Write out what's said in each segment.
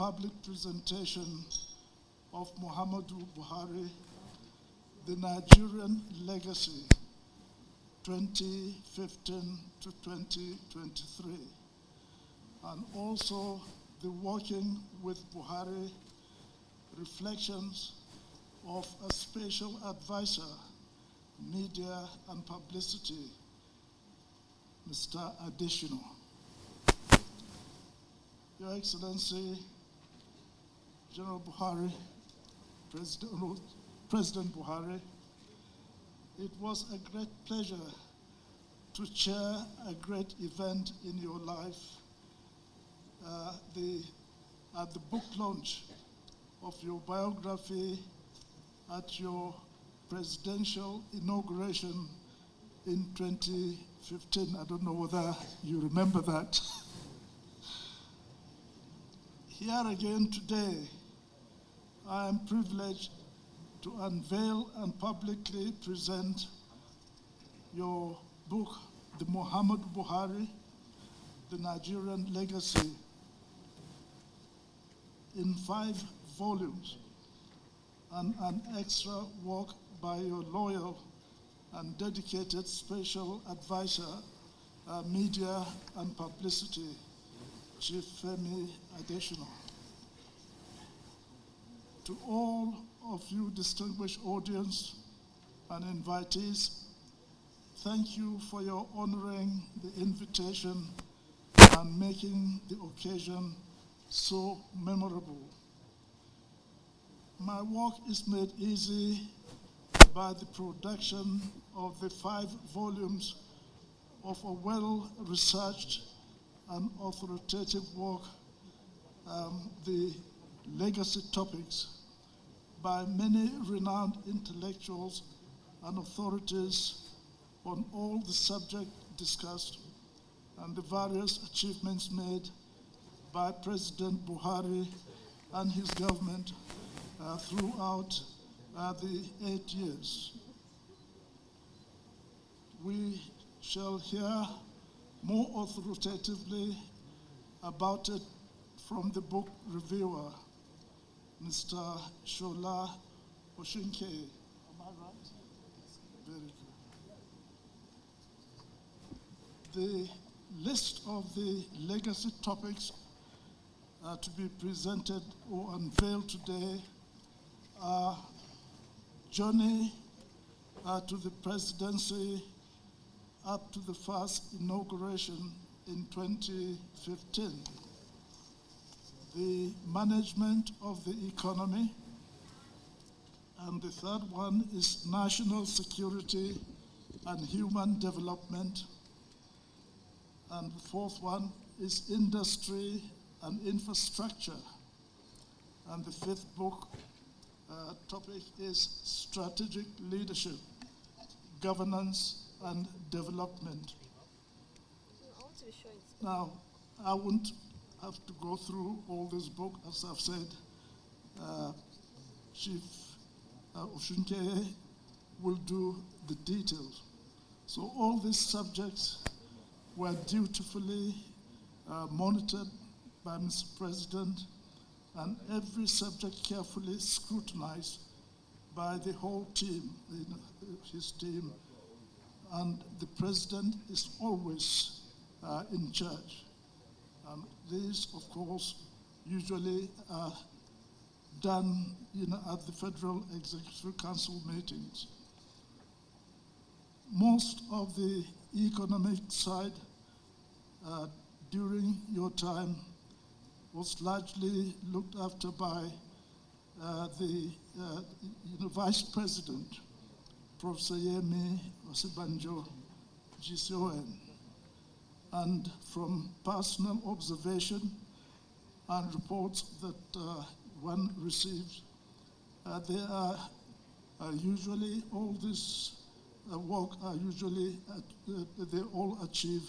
public presentation of Muhammadu Buhari, the Nigerian Legacy, 2015 to 2023, and also the Working with Buhari Reflections of a Special Advisor, Media and Publicity, Mr. Adesina. Your Excellency, General Buhari, President Buhari, it was a great pleasure to chair a great event in your life, at the book launch of your biography at your presidential inauguration in 2015. I don't know whether you remember that. Here again today, I am privileged to unveil and publicly present your book, The Muhammadu Buhari, The Nigerian Legacy, in 5 volumes, and an extra work by your loyal and dedicated Special Advisor, Media and Publicity, Chief Femi Adesina. To all of you distinguished audience and invitees, thank you for your honoring the invitation and making the occasion so memorable. My work is made easy by the production of the 5 volumes of a well-researched and authoritative work, the legacy topics, by many renowned intellectuals and authorities on all the subjects discussed and the various achievements made by President Buhari and his government throughout the 8 years. We shall hear more authoritatively about it from the book reviewer, Mr. Shola Oshinke. Am I right? Very good. The list of the legacy topics to be presented or unveiled today are journey to the presidency up to the first inauguration in 2015, the management of the economy, and the third one is national security and human development, and the fourth one is industry and infrastructure, and the fifth book topic is strategic leadership, governance and development. Now, I won't have to go through all this book, as I've said. Chief Oshinke will do the details. So all these subjects were dutifully monitored by Mr. President, and every subject carefully scrutinized by the whole team, his team, and the President is always in charge. And these, of course, usually are done at the Federal Executive Council meetings. Most of the economic side during your time was largely looked after by the Vice President, Professor Yemi Osibanjo, GCON. And from personal observation and reports that one receives, they are usually, all this work are usually, they all achieve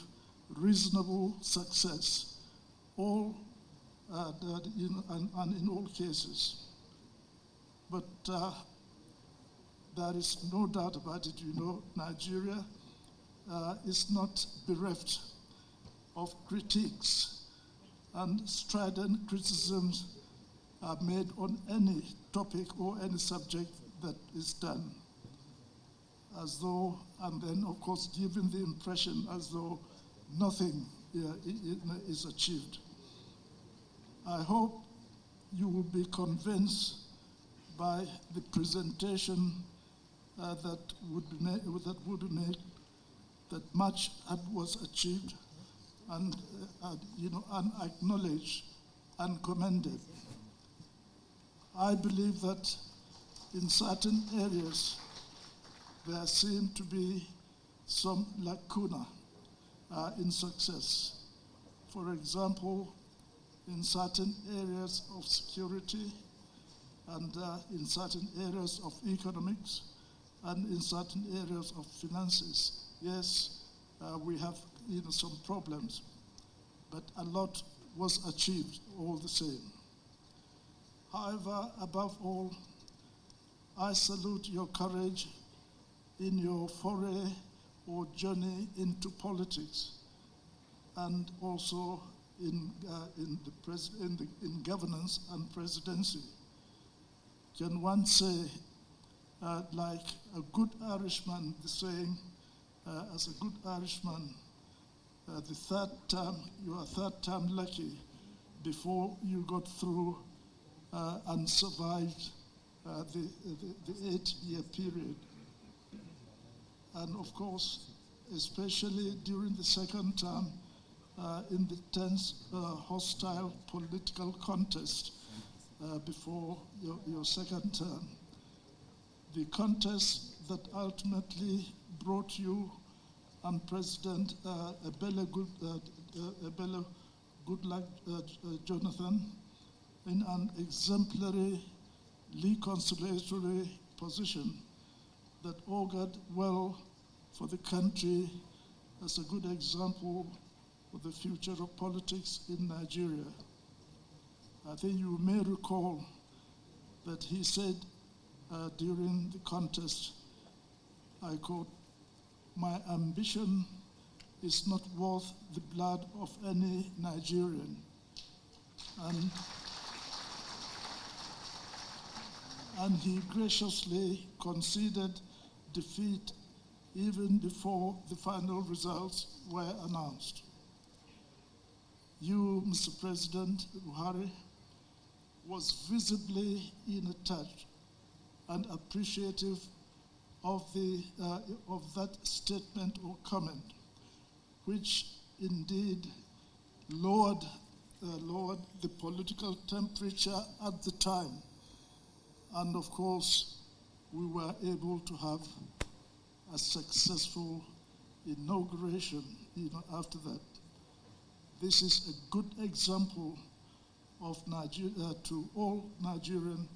reasonable success, all and in all cases. But there is no doubt about it. Nigeria is not bereft of critiques and strident criticisms made on any topic or any subject that is done, as though, and then of course giving the impression as though nothing is achieved. I hope you will be convinced by the presentation that would make that much was achieved and acknowledged and commended. I believe that in certain areas there seem to be some lacuna in success. For example, in certain areas of security and in certain areas of economics and in certain areas of finances. Yes, we have some problems, but a lot was achieved all the same. However, above all, I salute your courage in your foray or journey into politics, and also in governance and presidency. Can one say, like a good Irishman, the saying, as a good Irishman, the third term, you are third term lucky before you got through and survived the 8-year period. And of course, especially during the second term, in the tense, hostile political contest before your second term, the contest that ultimately brought you and President Ebele Goodluck Jonathan in an exemplary reconciliatory position that augured well for the country as a good example of the future of politics in Nigeria. I think you may recall that he said during the contest, I quote, "My ambition is not worth the blood of any Nigerian." And he graciously conceded defeat even before the final results were announced. You, Mr. President Buhari, was visibly in a touch and appreciative of that statement or comment, which indeed lowered the political temperature at the time. And of course, we were able to have a successful inauguration, after that. This is a good example of Nigeria to all Nigerian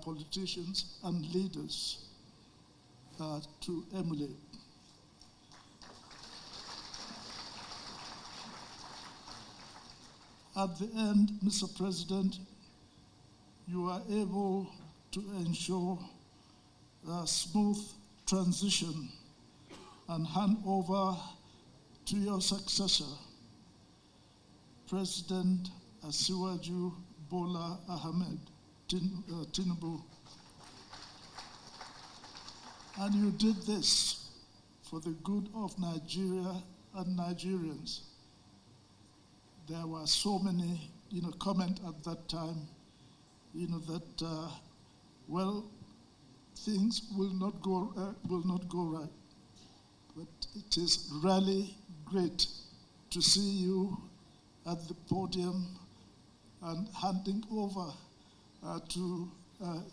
politicians and leaders to emulate. At the end, Mr. President, you are able to ensure a smooth transition and hand over to your successor, President Asiwaju Bola Ahmed Tinubu. And you did this for the good of Nigeria and Nigerians. There were so many, comments at that time, that things will not go right. But it is really great to see you at the podium and handing over to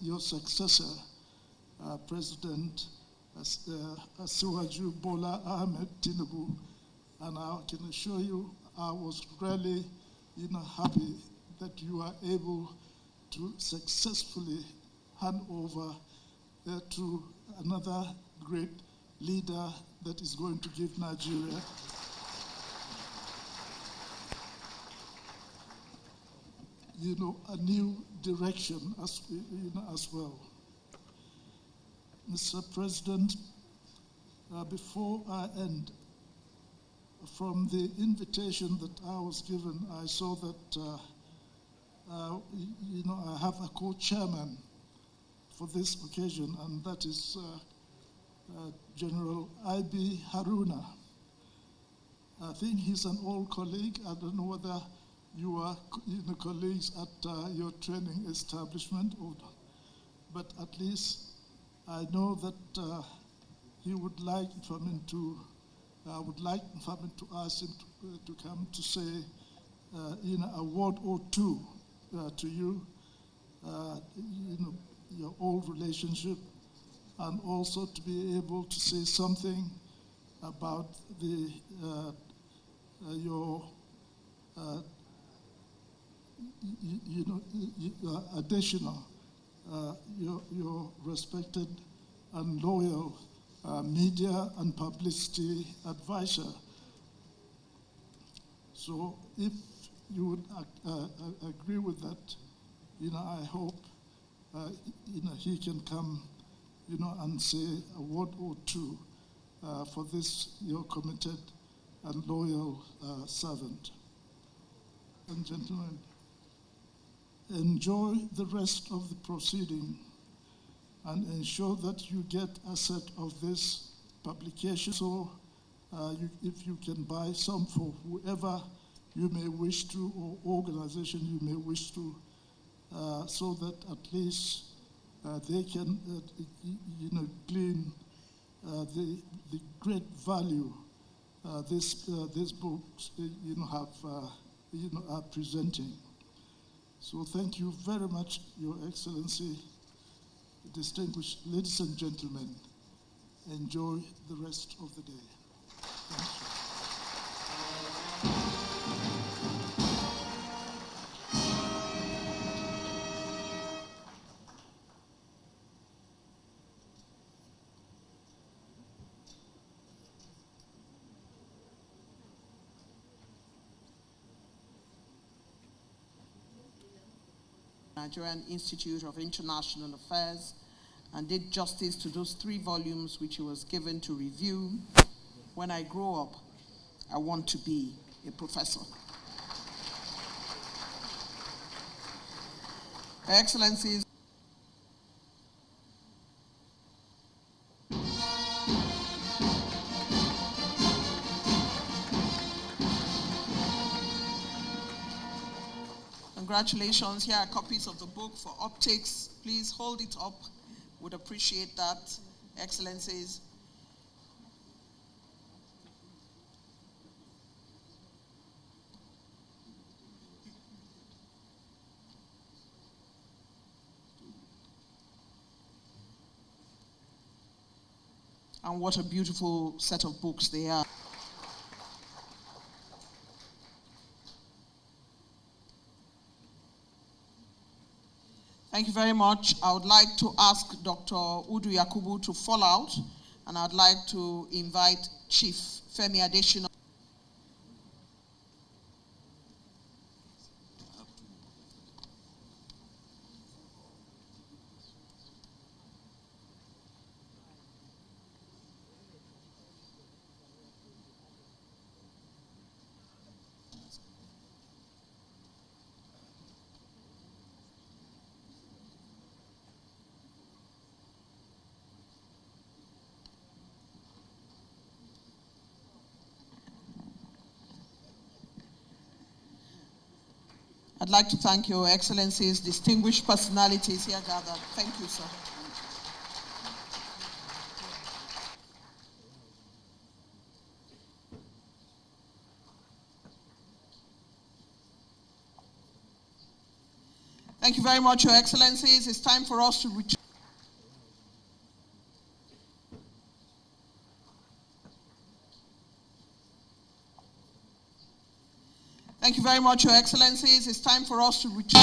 your successor, President Asiwaju Bola Ahmed Tinubu. And I can assure you, I was really, happy that you are able to successfully hand over to another great leader that is going to give Nigeria a new direction as well. Mr. President, before I end, from the invitation that I was given, I saw that I have a co-chairman for this occasion, and that is General I.B. Haruna. I think he's an old colleague. I don't know whether you are colleagues at your training establishment, but at least I know that he would like Famin to, I would like Famin to ask him to come to say a word or two to you, your old relationship, and also to be able to say something about the your additional, your respected and loyal media and publicity advisor. So if you would agree with that, I hope he can come, and say a word or two for this your committed and loyal servant. And gentlemen, enjoy the rest of the proceeding and ensure that you get a set of this publication. So if you can buy some for whoever you may wish to, or organization you may wish to, so that at least they can glean the great value these books are presenting. So thank you very much, Your Excellency, distinguished ladies and gentlemen. Enjoy the rest of the day. Thank you. Nigerian Institute of International Affairs, and did justice to those 3 volumes which he was given to review. When I grow up, I want to be a professor. Excellencies, congratulations. Here are copies of the book for optics. Please hold it up. Would appreciate that, Excellencies. And what a beautiful set of books they are. Thank you very much. I would like to ask Dr. Udu Yakubu to fall out, and I'd like to invite Chief Femi Adesina. I'd like to thank Your Excellencies, distinguished personalities here gathered. Thank you, sir. Thank you very much, Your Excellencies. It's time for us to return. Thank you very much, Your Excellencies. It's time for us to return.